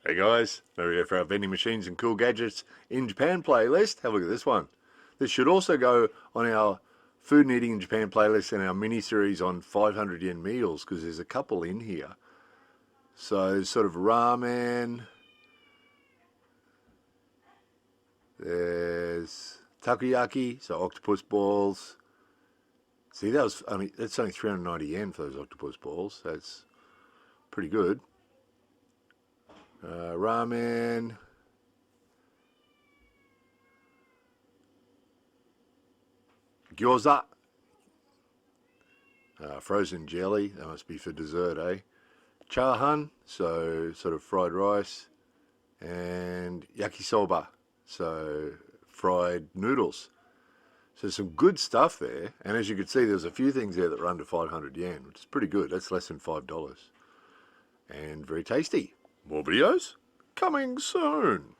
Hey guys, there we go for our vending machines and cool gadgets in Japan playlist. Have a look at this one. This should also go on our food and eating in Japan playlist and our mini series on 500 yen meals because there's a couple in here. So there's sort of ramen, there's takoyaki, so octopus balls. See, that's only 390 yen for those octopus balls. That's pretty good. Ramen. Gyoza. Frozen jelly. That must be for dessert, eh? Chahan, so sort of fried rice. And yakisoba, so fried noodles. So some good stuff there. And as you can see, there's a few things there that are under 500 yen, which is pretty good. That's less than $5. And very tasty. More videos coming soon.